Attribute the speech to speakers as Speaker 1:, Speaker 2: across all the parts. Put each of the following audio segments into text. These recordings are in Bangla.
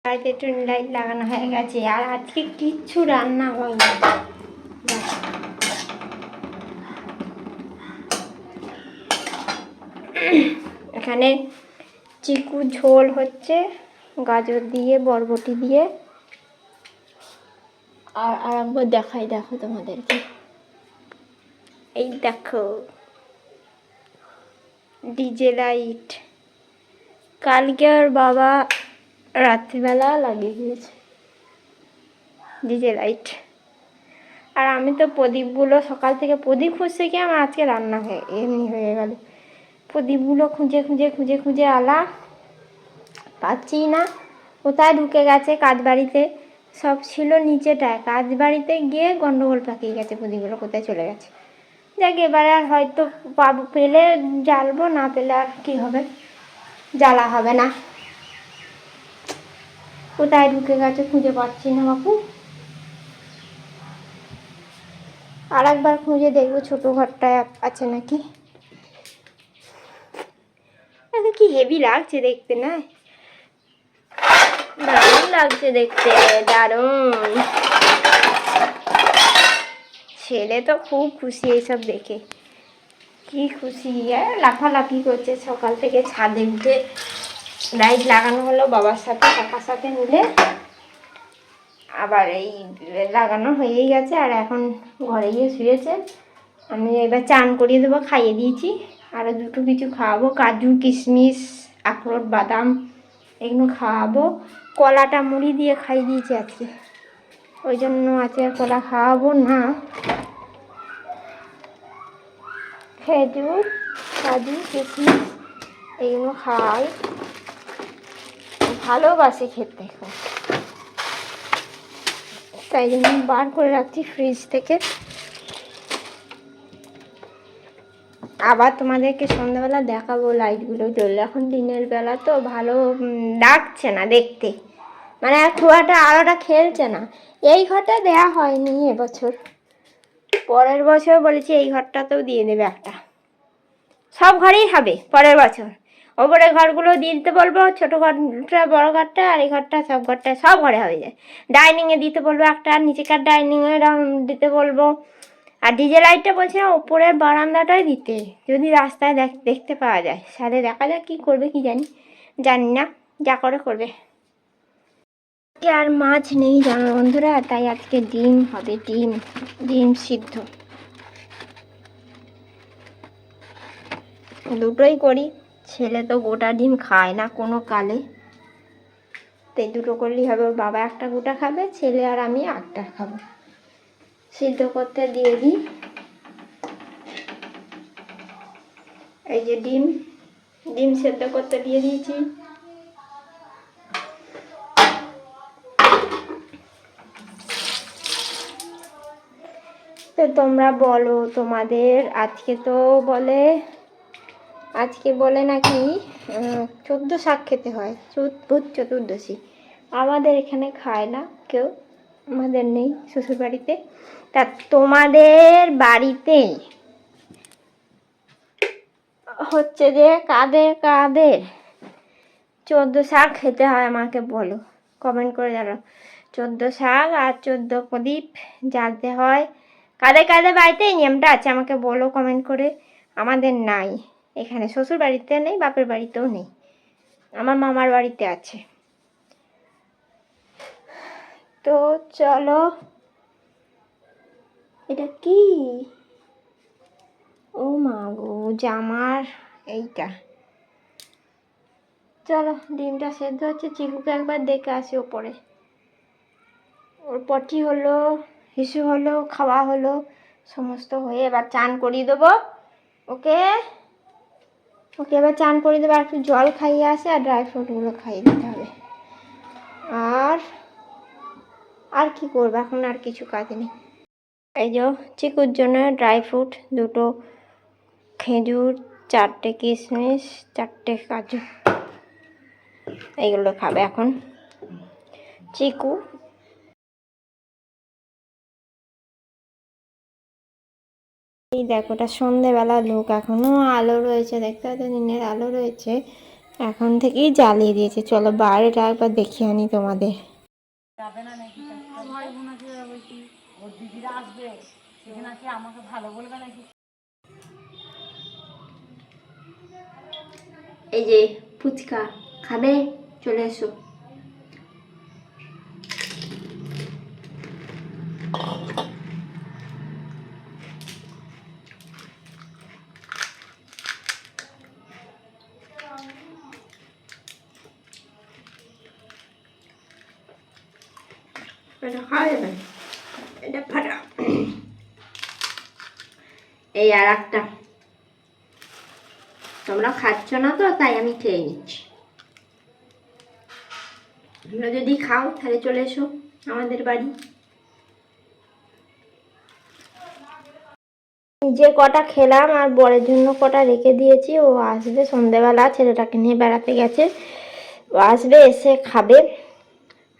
Speaker 1: বাড়িতে টুনি লাইট লাগানো হয়ে গেছে, আর আজকে কিচ্ছু রান্না হয়নি। এখানে চিকু ঝোল হচ্ছে গাজর দিয়ে, বরবটি দিয়ে। আর একবার দেখাই, দেখো তোমাদেরকে, এই দেখো ডিজে লাইট। কালকে আর বাবা রাত্রিবেলা লাগিয়ে দিয়েছে ডিজে লাইট। আর আমি তো প্রদীপগুলো সকাল থেকে প্রদীপ খুঁজতে গিয়ে আমার আজকে রান্না এমনি হয়ে গেল। প্রদীপগুলো খুঁজে খুঁজে খুঁজে খুঁজে আলা পাচ্ছি না, কোথায় ঢুকে গেছে। কাজ বাড়িতে সব ছিল নিচেটায়, কাজ বাড়িতে গিয়ে গন্ডগোল পাকিয়ে গেছে, প্রদীপগুলো কোথায় চলে গেছে। যাক, এবারে আর হয়তো পাবো, পেলে জ্বালবো, না পেলে আর কী হবে, জ্বালা হবে না। কোথায় ঢুকে গেছে খুঁজে পাচ্ছি না বাপু। আর একবার খুঁজে দেখবো ছোটো ঘরটায় আছে নাকি। কি হেভি লাগছে দেখতে, না দারুণ লাগছে দেখতে, দারুণ। ছেলে তো খুব খুশি এইসব দেখে, কি খুশি, লাফালাফি করছে সকাল থেকে। ছাদে উঠে লাইট লাগানো হলো বাবার সাথে, কাকার সাথে মিলে। আবার এই লাগানো হয়েই গেছে, আর এখন ঘরে গিয়ে শুয়েছে। আমি এবার চান করিয়ে দেবো, খাইয়ে দিয়েছি। আরও দুটো কিছু খাওয়াবো, কাজু কিশমিশ আখরোট বাদাম এগুলো খাওয়াবো। কলাটা মুড়ি দিয়ে খাইয়ে দিয়েছি আজকে, ওই জন্য আজকে আর কলা খাওয়াবো না। খেজুর কাজু কিশমিশ এগুলো খাওয়াই, ভালোবাসে খেতে খুব, তাই জন্য বার করে রাখছি ফ্রিজ থেকে। আবার তোমাদেরকে সন্ধ্যাবেলা দেখাবো লাইটগুলো জ্বললে। এখন দিনের বেলা তো ভালো লাগছে না দেখতে, মানে খুব একটা আলোটা খেলছে না। এই ঘরটা দেয়া হয়নি এবছর, পরের বছর বলেছি এই ঘরটাতেও দিয়ে দেবে একটা। সব ঘরেই হবে পরের বছর, ওপরের ঘরগুলো দিয়ে দিতে বলবো, ছোটো ঘরটা বড়ো ঘরটা, আর এই ঘরটা সব ঘরটা সব ঘরে হবে যায়। ডাইনিংয়ে দিতে বলবো একটা, আর নিচেকার ডাইনিংয়ে দিতে বলবো। আর ডিজে লাইটটা বলছি না ওপরের বারান্দাটাই দিতে, যদি রাস্তায় দেখতে পাওয়া যায়। সাথে দেখা যাক কী করবে, কি জানি না, যা করে করবে। আর মাছ নেই জানো বন্ধুরা, তাই আজকে ডিম হবে, ডিম সিদ্ধ দুটোই করি। ছেলে তো গোটা ডিম খায় না কোনো কালে, তাই দুটো করলেই হবে। ওর বাবা একটা গোটা খাবে, ছেলে আর আমি একটা খাবো। সিদ্ধ করতে দিয়ে দিই। এই যে ডিম সেদ্ধ করতে দিয়ে দিয়েছি। তো তোমরা বলো, তোমাদের আজকে বলে নাকি 14 শাক খেতে হয়, ভূত চতুর্দশী। আমাদের এখানে খায় না কেউ, আমাদের নেই শ্বশুর বাড়িতে। তা তোমাদের বাড়িতে হচ্ছে যে কাদের 14 শাক খেতে হয় আমাকে বলো, কমেন্ট করে জানাও। 14 শাক আর 14 প্রদীপ জ্বালতে হয়, কাদের বাড়িতে এই নিয়মটা আছে আমাকে বলো কমেন্ট করে। আমাদের নাই এখানে, শ্বশুর বাড়িতে নেই, বাপের বাড়িতেও নেই, আমার মামার বাড়িতে আছে। তো চলো, এটা কি, ও মা গো, জামার এইটা। চলো ডিমটা সেদ্ধ হচ্ছে, চিকুকে একবার দেখে আসি ওপরে। ওর পটি হলো, হিসু হলো, খাওয়া হলো, সমস্ত হয়ে এবার চান করিয়ে দেবো ওকে। এবার চান করিয়ে দেবো, আর একটু জল খাইয়ে আসে, আর ড্রাই ফ্রুটগুলো খাইয়ে দিতে হবে। আর কি করবো এখন, আর কিছু কাজ নেই। এই যে চিকুর জন্য ড্রাই ফ্রুট, দুটো খেজুর, 4টে কিশমিশ, 4টে কাজু, এইগুলো খাবে এখন চিকু। এই দেখো, ওটা সন্ধেবেলা লোক, এখনো আলো রয়েছে, দেখতে পাচ্ছ দিনের আলো রয়েছে, এখন থেকেই জ্বালিয়ে দিয়েছে। চলো বাইরেটা একবার দেখিয়ে আনি তোমাদের।
Speaker 2: যাবে না নাকি ভাই বোন আছে বলছি ওর দিদিরা আসবে সেখানে কি আমাকে ভালো বলবে নাকি?
Speaker 1: এই যে ফুচকা খাবে, চলে এসো। এটা খাওয়া যাবে, এটা ফাটা। এই আর একটা, তোমরা খাচ্ছ না তো তাই আমি খেয়ে নিচ্ছি। তোমরা যদি খাও তাহলে চলে এসো আমাদের বাড়ি। যে কটা খেলাম আর বরের জন্য কটা রেখে দিয়েছি। ও আসবে সন্ধেবেলা, ছেলেটাকে নিয়ে বেড়াতে গেছে, ও আসবে এসে খাবে।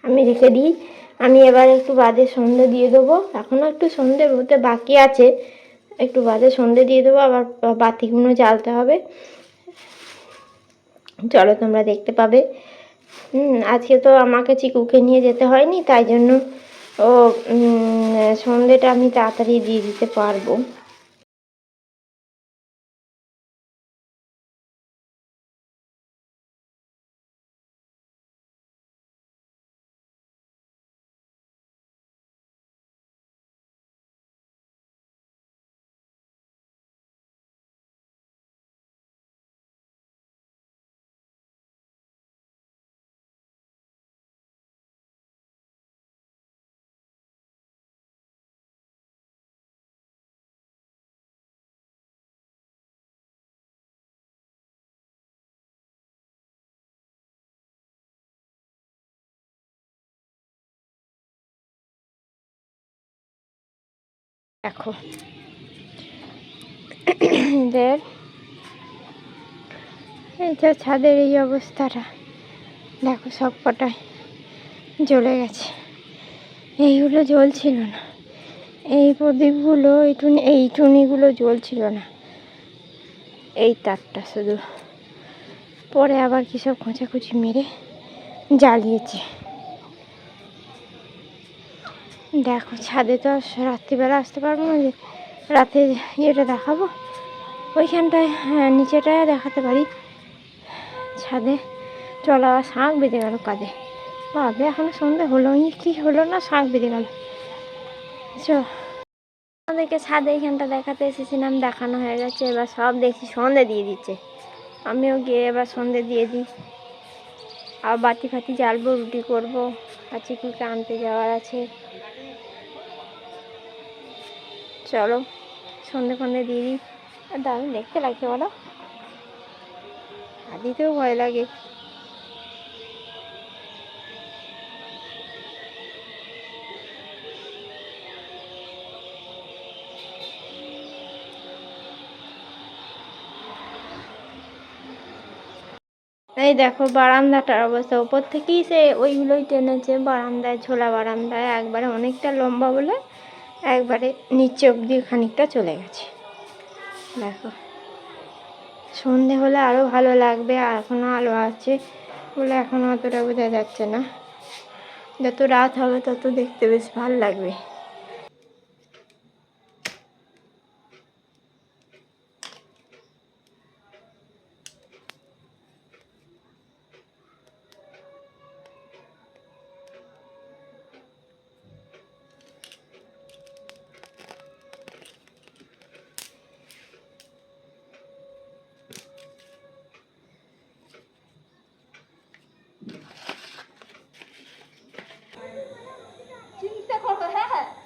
Speaker 1: আমি রেখে দিই। আমি এবার একটু বাদে সন্ধে দিয়ে দেবো, এখনও একটু সন্ধে হতে বাকি আছে, একটু বাদে সন্ধে দিয়ে দেবো, আবার বাতিগুলো জ্বালতে হবে। চলো তোমরা দেখতে পাবে। আজকে তো আমাকে চিকুকে নিয়ে যেতে হয়নি, তাই জন্য ও সন্ধেটা আমি তাড়াতাড়ি দিয়ে দিতে পারবো। দেখো এদের এই যে ছাদের এই অবস্থাটা দেখো, সব কটায় জ্বলে গেছে। এইগুলো জ্বলছিল না, এই প্রদীপগুলো এই টুনিগুলো জ্বলছিল না, এই তারটা শুধু পরে আবার কিসব খোঁচাখুচি মেরে জ্বালিয়েছে। দেখো ছাদে তো রাত্রিবেলা আসতে পারবো না, যে রাতে ইয়েটা দেখাবো ওইখানটায়, হ্যাঁ নিচেটায় দেখাতে পারি। ছাদে চলা শাঁখ বেঁধে গেল কাঁধে, বাবা এখনো সন্ধে হলোই কি হলো না, শাঁখ বেঁধে গেল। আমাদেরকে ছাদে এইখানটা দেখাতে এসেছিলাম, দেখানো হয়ে গেছে, এবার সব দেখছি সন্ধে দিয়ে দিচ্ছে। আমিও গিয়ে এবার সন্ধে দিয়ে দিই, আর বাতি ফাতি জ্বালবো, রুটি করবো, আর চিকুকে আনতে যাওয়ার আছে। চলো সন্ধে ফন্ধে দিয়ে দিই। আর দারুণ দেখতে লাগছে বলো, আর দিতেও ভয় লাগে। এই দেখো বারান্দাটার অবস্থা, উপর থেকেই সে ওইগুলোই টেনেছে বারান্দায়, ঝোলা বারান্দায় একবারে অনেকটা লম্বা বলে একবারে নিচে অবধি খানিকটা চলে গেছে। দেখো সন্ধে হলে আরও ভালো লাগবে, আর এখনও আলো আছে বলে এখনও অতটা বোঝা যাচ্ছে না, যত রাত হবে তত দেখতে বেশ ভালো লাগবে। চিন্তা করো, হ্যাঁ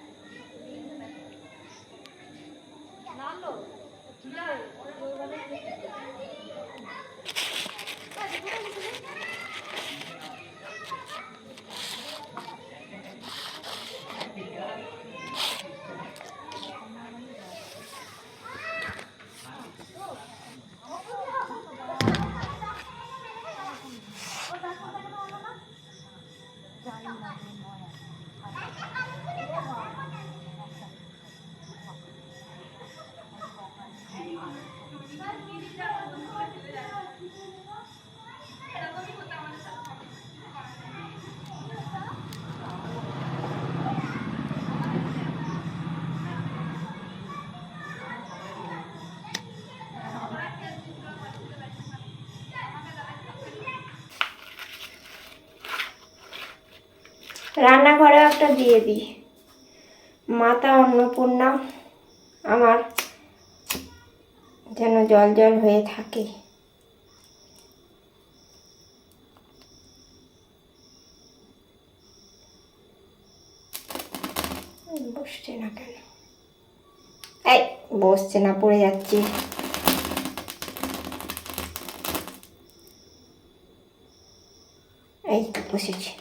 Speaker 1: রান্নাঘরেও একটা দিয়ে দিই। মাতা অন্নপূর্ণা আমার যেন জল জল হয়ে থাকে। বসছে না কেন? এই বসছে না, পড়ে যাচ্ছে। এই তো বসেছে।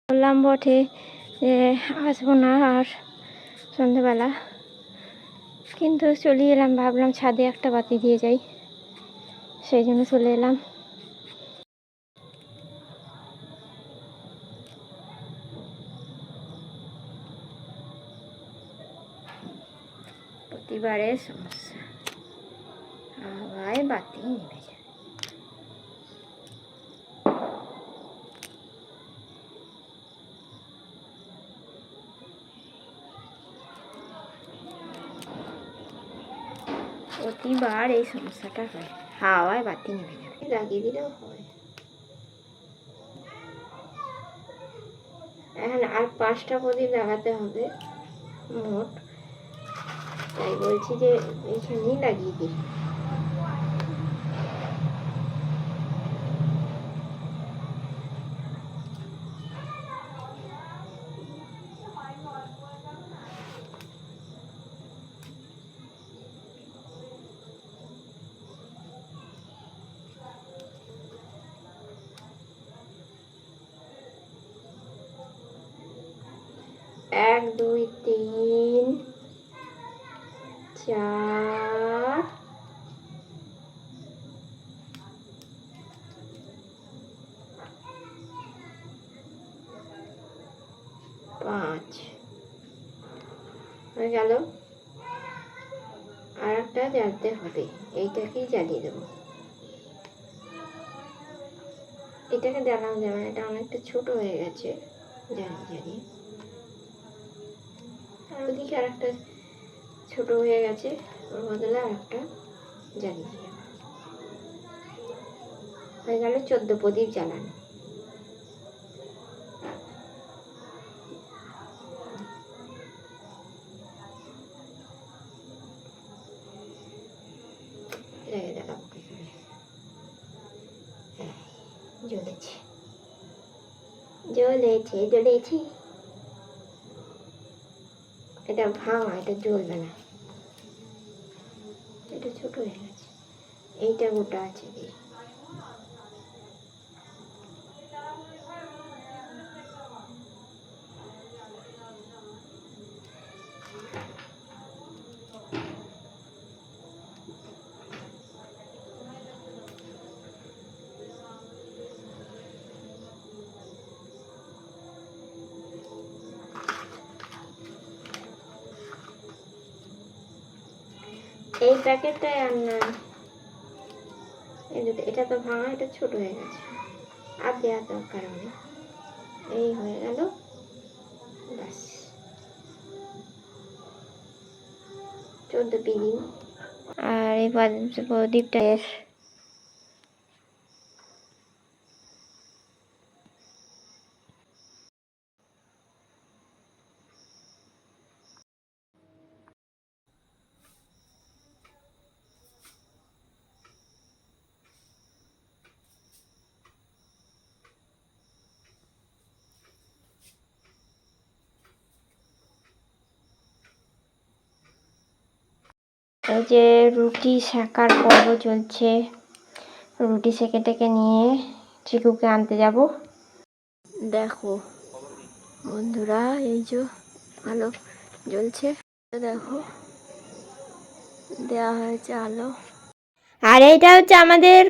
Speaker 1: বললাম বটে যে আসবো না আর সন্ধ্যেবেলা, কিন্তু চলে এলাম। ভাবলাম ছাদে একটা বাতি দিয়ে যাই, সেই জন্য চলে এলাম। প্রতিবারের সমস্যা, হাওয়ায় বাতি নেমে যায়। প্রতিবার এই সমস্যাটা হয়, হাওয়ায় বাতি নেমে যাবে। লাগিয়ে দিলেও হয়। এখন আর 5টা প্রদীপ লাগাতে হবে মোট, তাই বলছি যে এইখানেই লাগিয়ে দিই। এক, দুই, 3, 4, 5 হয়ে গেল। আর একটা জ্বালতে হবে, এইটাকেই জ্বালিয়ে দেবো। এটাকে জ্বালানো যাবে না, এটা অনেকটা ছোট হয়ে গেছে। জ্বালিয়ে আর ওদিকে আর একটা ছোট হয়ে গেছে, ওর বদলে আর একটা জ্বালিয়ে দিয়ে হয়ে গেল 14 প্রদীপ জ্বালানো। জ্বলেছে জ্বলেছে জ্বলেছে। এটা ভাঙা, এটা জ্বলবে না, এটা ছোট হয়ে গেছে। এইটা গোটা আছে দিয়ে এই প্যাকেটটাই আর না, এটা তো ভাঙা, এটা ছোট হয়ে গেছে, আর দেওয়ার দরকার নেই। এই হয়ে গেল, ব্যাস 14 পিড়ি। আর এই প্রদীপটা এই যে রুটি সেকার পর্ব চলছে। রুটি সেকে টেকে নিয়ে চিকুকে আনতে যাব। দেখো বন্ধুরা, এই যে আলো জ্বলছে, দেখো দেওয়া হয়েছে আলো। আর এইটা হচ্ছে আমাদের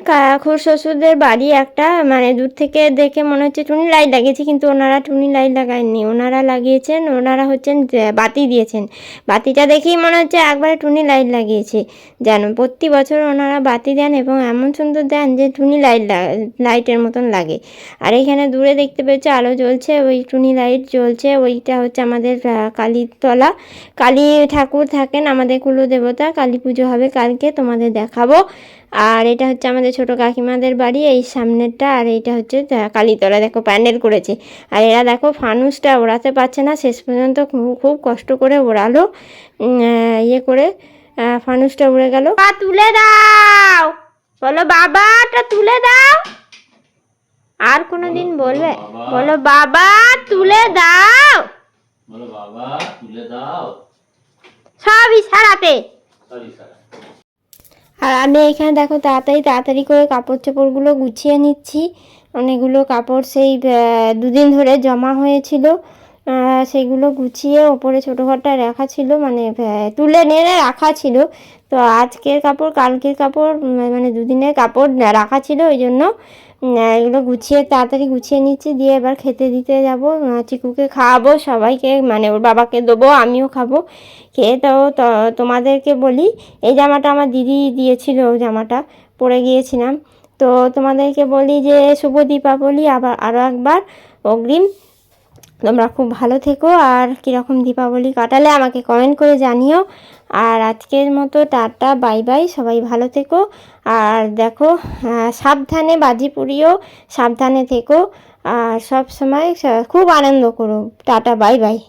Speaker 1: খুড় শ্বশুরদের বাড়ি একটা, মানে দূর থেকে দেখে মনে হচ্ছে টুনি লাইট লাগিয়েছে, কিন্তু ওনারা টুনি লাইট লাগাননি, ওনারা লাগিয়েছেন, ওনারা হচ্ছেন বাতি দিয়েছেন। বাতিটা দেখেই মনে হচ্ছে একবারে টুনি লাইট লাগিয়েছে যেন। প্রতি বছর ওনারা বাতি দেন এবং এমন সুন্দর দেন যে টুনি লাইটের মতন লাগে। আর এখানে দূরে দেখতে পেয়েছে আলো জ্বলছে, ওই টুনি লাইট জ্বলছে, ওইটা হচ্ছে আমাদের কালীতলা। কালী ঠাকুর থাকেন আমাদের কুলদেবতা, কালী পুজো হবে কালকে, তোমাদের দেখাবো। আর এটা হচ্ছে আমাদের ছোট কাকিমাদের বাড়ি, এই সামনেরটা। আর এইটা হচ্ছে কালীতলা, দেখো প্যান্ডেল করেছে। আর এরা দেখো ফানুসটা ওড়াতে পারছে না, শেষ পর্যন্ত খুব কষ্ট করে ওড়ালো, ইয়ে করে ফানুসটা উড়ে গেল। তুলে দাও, বলো বাবাটা তুলে দাও। আর কোনো দিন বলবে, বলো বাবা তুলে দাও,
Speaker 3: বলো বাবা তুলে দাও।
Speaker 1: সব ইশারাতে। আর আমি এখানে দেখো তাড়াতাড়ি করে কাপড় চোপড়গুলো গুছিয়ে নিচ্ছি। অনেকগুলো কাপড় সেই দুদিন ধরে জমা হয়েছিল, সেগুলো গুছিয়ে ওপরে ছোটো ঘরটা রাখা ছিল, মানে তুলে নিয়ে রাখা ছিল। তো আজকের কাপড় কালকের কাপড় মানে দুদিনের কাপড় রাখা ছিল, ওই জন্য এগুলো তাড়াতাড়ি গুছিয়ে নিচ্ছি। দিয়ে এবার খেতে দিতে যাব, চিকুকে খাওয়াবো, সবাইকে মানে ওর বাবাকে দেবো, আমিও খাবো। খেয়ে তো তোমাদেরকে বলি, এই জামাটা আমার দিদি দিয়েছিল, জামাটা পরে গিয়েছিলাম। তো তোমাদেরকে বলি যে শুভ দীপাবলি আরও একবার অগ্রিম। তোমরা খুব ভালো থেকো, আর কীরকম দীপাবলি কাটালে আমাকে কমেন্ট করে জানিও। আর আজকের মতো টাটা, বাই বাই, সবাই ভালো থেকো। আর দেখো সাবধানে বাজি পুড়িও, সাবধানে থেকো, আর সব সময় খুব আনন্দ করো। Tata, bye bye.